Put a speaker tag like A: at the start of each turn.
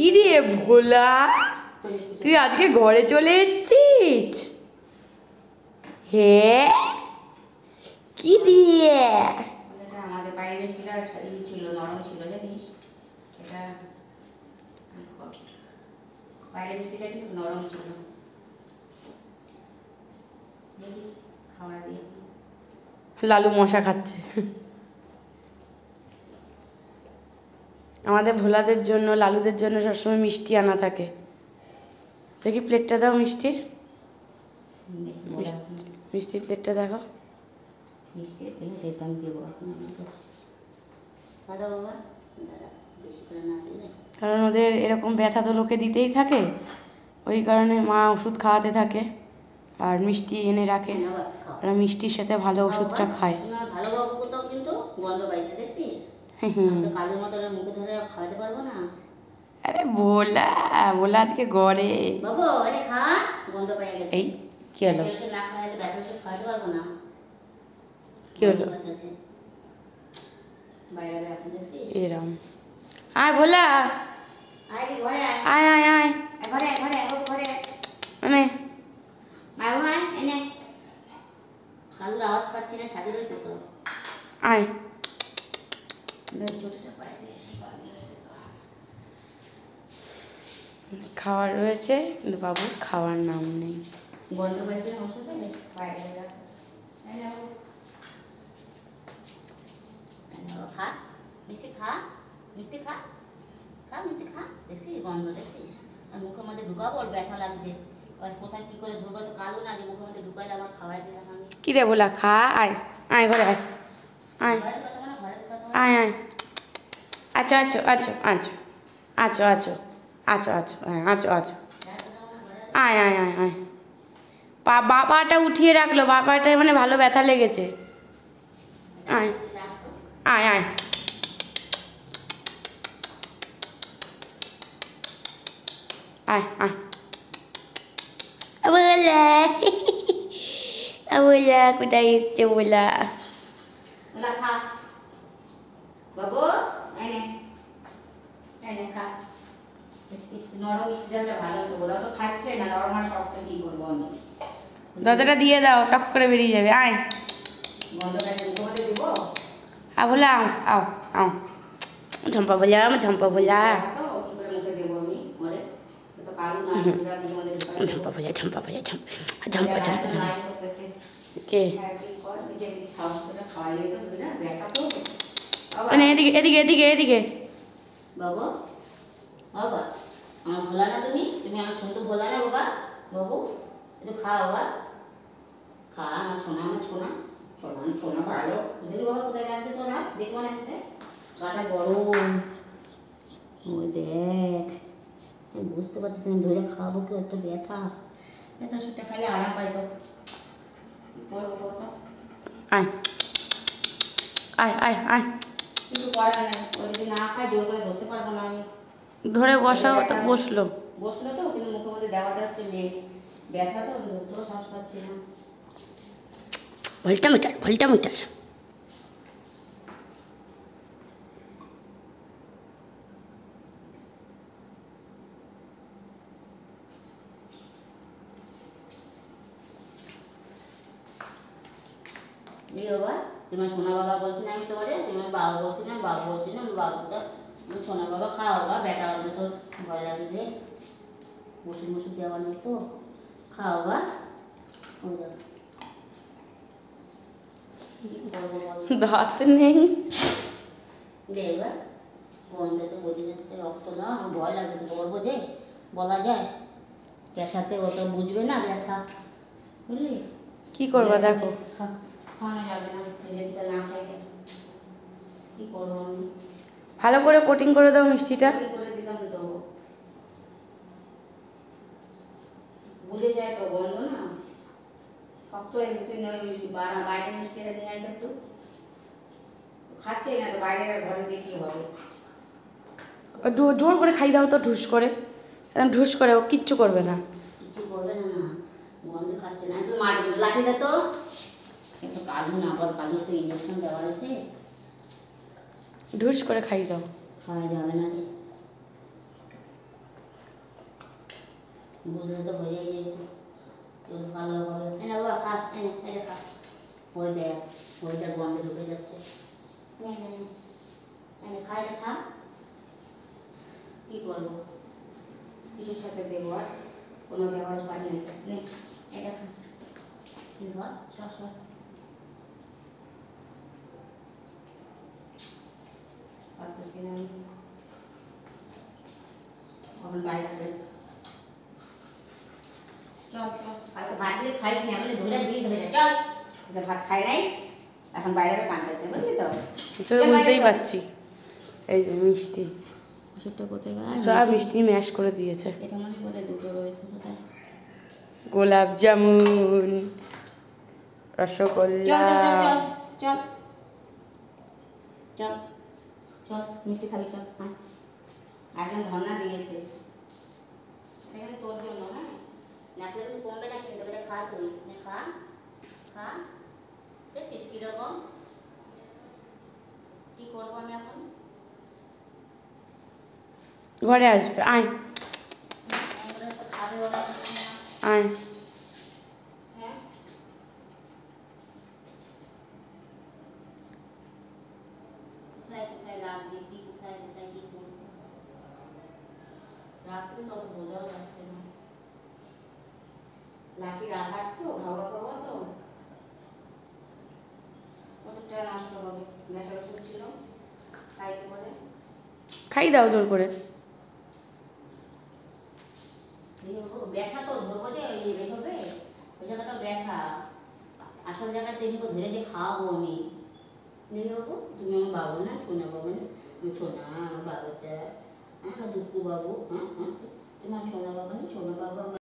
A: কি রে ভোলা, তুই আজকে ঘরে চলে এসেছিস? হ্যাঁ, কি দিয়ে?
B: আমাদের বাইরে মিষ্টিটা ছিল, নরম ছিল জানিস, এটা বাইরে মিষ্টিটা কিন্তু নরম ছিল। খাওয়া দিয়ে
A: লালু মশা খাচ্ছে। আমাদের ভোলাদের জন্য, লালুদের জন্য সবসময় মিষ্টি আনা থাকে। দেখি প্লেটটা দাও মিষ্টির, মিষ্টির প্লেটটা দেখো।
B: মিষ্টি দিতাম দেবো দাদা বাবা, দাদা বেশি করে না দিলে,
A: কারণ ওদের এরকম ব্যথা তো লোকে দিতেই থাকে, ওই কারণে মা ওষুধ খাওয়াতে থাকে আর মিষ্টি এনে রাখে। ওরা মিষ্টির সাথে ভালো ওষুধটা খায়।
B: ভালো বাবু তো কিন্তু গন্ধ পাইছে দেখছিস, কালের মতো মুখে ধরে খাওয়াতে পারবো না।
A: আরে ভোলা, ভোলা আজকে গড়ে
B: বাবু আরে খা, গন্ধ পেয়ে গেছে।
A: এই কি হলো?
B: না খাওয়াতে ব্যথা ওষুধ খাওয়াতে পারবো না।
A: কি হলো?
B: বাইরে এখন দেখছিস
A: এরম। আয় ভোলা,
B: আয় ঘরে
A: আয় আয় আয়
B: ঘরে ঘরে ঘরে
A: মানে
B: মায়ু আয় এনে। কালুর আওয়াজ পাচ্ছি না, ছাদে রয়েছে তো।
A: আয়। খাওয়ার রয়েছে কিন্তু বাবুর খাওয়ার নাম নেই।
B: গন্ধ পাইতে ওষুধ বাইরে খা, মিষ্টি খা, মিষ্টি খা, খা মিষ্টি খা। দেখছিস গন্ধ দেখছিস? আর মুখের মধ্যে ঢুকাবো, ওর ব্যথা লাগছে, আর কোথায় কি করে ধরবো তো কালো না, যে মুখের মধ্যে ঢুকাইলে আবার খাওয়াই দিলাম আমি।
A: কি রে বলা, খা, আয় আয় ঘরে আয়, আয় আয় আয়। আচ্ছা আচ্ছা আচ্ছা আচ্ছা আচ্ছা আচ্ছা আচ্ছা আচ্ছা হ্যাঁ আচ্ছা আচ্ছা আয় আয় আয় আয়। বাবাটা উঠিয়ে রাখলো, বাবাটায় মানে ভালো ব্যথা লেগেছে। আয় আয় আয়। আয় আয়। বলা বলা, কোথায় এসছে বলা?
B: খা বাবু, এনে এনে খা। নরম মিষ্টিটা ভালো তো, বলা তো খাচ্ছে না, নরম আর শক্ত কি করবো আমি?
A: দরজাটা দিয়ে দাও, টক করে বেরিয়ে যাবে। আয়
B: গন্ধটা মুখে দেবো।
A: বলা আও আও আও। ঝম্পা বলা, ঝম্পা বলা,
B: মুখে দেবো আমি মরে তো কালু না,
A: ঝম্পা বলা, ঝম্পা বলা, ঝম্পা ঝম্পা ঝম্পা। কে
B: সাহস করে খাওয়াইলে তো না, ব্যথা তো।
A: মানে এদিকে এদিকে এদিকে এদিকে।
B: বাবু বাবা, আমার ভোলা না, তুমি তুমি আমার শুনতে ভোলা না বাবা। বাবু একটু খা বাবা, খা আমার ছোনা, আমার ছোনা ছোনা ছোনা ভালো। দেখি বাবা কোথায় যাচ্ছে তোরা, দেখবো না একটা গাটা বড়। ওই দেখ, আমি বুঝতে পারতেছি না ধরে খাওয়াবো কি, ওর তো ব্যথা, ব্যথা ওষুধটা খাইলে আরাম পাই তো।
A: আয় আয় আয় আয়।
B: কিছু করার নেই, ওই যদি না খাই জোর করে ধরতে পারবো না আমি।
A: ধরে বসাও তো, বসলো
B: বসলো তো, কিন্তু মুখের মধ্যে দেওয়াটা হচ্ছে মেয়ে ব্যথা তো, ধরতেও সাহস পাচ্ছি না।
A: Voltmeter, voltmeter.
B: এই বাবা, তোমার সোনা বাবা বলছি না আমি তোমারে, তোমার বাবা বলছি না, বাবা বলছি না, আমি বাবু তো তুমি সোনা বাবা খাও বাবা, ব্যথা হবে তো ভয় লাগে যে, ওষুধ মশুদ দেওয়া নেই তো, খাও বাবা। ওই দেখ
A: দাঁত নেই
B: দেখবা, গন্ধে তো বোঝা যাচ্ছে রক্ত না, আমার ভয় লাগছে, তোর বোঝে বলা যায়, ব্যথাতে ও তো বুঝবে না ব্যথা, বুঝলি?
A: কি করবা দেখো,
B: খাওয়ানো যাবে না, নিজের না খাইলে কি করবো আমি?
A: ভালো করে কোটিং করে দাও মিষ্টিটা।
B: করে দিলাম তো, বুঝে যায় তো গন্ধ না, শক্ত হয়ে বাইরে মিষ্টিটা নিয়ে আসে একটু, খাচ্ছে না তো, বাইরে ঘরে দিয়ে কি হবে?
A: জোর করে খাই দাও তো, ঢুস করে, একদম ঢুস করে, ও কিচ্ছু করবে না।
B: কিছু করবে না, গন্ধ খাচ্ছে না, একটু মারবে লাঠি দে তো, একটু কাজু না বল, কাজু তো ইঞ্জেকশন দেওয়া হয়েছে,
A: ঢুস করে খাই দাও।
B: খাওয়া যাবে না রে, বুঝলে তো হয়েই যেত তোর ভালো হবে এনে বাবা খা এনে এটা খা ওই দেখ গন্ধে ঢুকে যাচ্ছে নে নে নে এনে খা এটা খা কি করবো কিসের সাথে দেবো আর কোনো দেওয়ার উপায় নেই নে এটা খা কি বল সর সর পারতেছি না আমি এখন বাইরে চল চল কালকে ভাত দিয়ে খাইস না বলে ধরে দিয়ে ধরে চল ওদের ভাত খাই নাই এখন বাইরে কাঁদতেছে বুঝলি তো
A: তো বুঝতেই পারছি এই যে মিষ্টি
B: ওষুধটা কোথায়
A: সব মিষ্টি ম্যাশ করে দিয়েছে
B: এটা মনে কোথায় দুটো রয়েছে কোথায়
A: গোলাপ জামুন রসগোল্লা
B: চল চল চল চল মিষ্টি খাবি চল হ্যাঁ একজন ধর্না দিয়েছে এখানে তোর জন্য হ্যাঁ নাকলে তুই কমবে না কিন্তু এটা খা তুই খা খা দেখছিস কীরকম কী করবো আমি এখন
A: ঘরে আসবে আয়
B: খাবে ওরা
A: আয়
B: হ্যাঁ কোথায় কোথায় রাখবি কি কোথায় কোথায় কি করবো রাখতে তো অত বোঝাও যাচ্ছে না লাঠি রাখার তো ঢগা করবো তো ওষুধটা নষ্ট হবে গ্যাসের ওষুধ ছিল তাই করে
A: খাই দাও জোর করে
B: ব্যথা তো ধরবো যে ওই হবে ওই জায়গাটা ব্যথা আসল জায়গাতে এদিকে ধরে যে খাওয়াবো আমি দেখি বাবু তুমি আমার বাবু না ছোনা বাবু না আমি ছোনা আমার বাবুটা হ্যাঁ দুঃখু বাবু হ্যাঁ হ্যাঁ তোমার ছোনা বাবু না ছোনা বাবু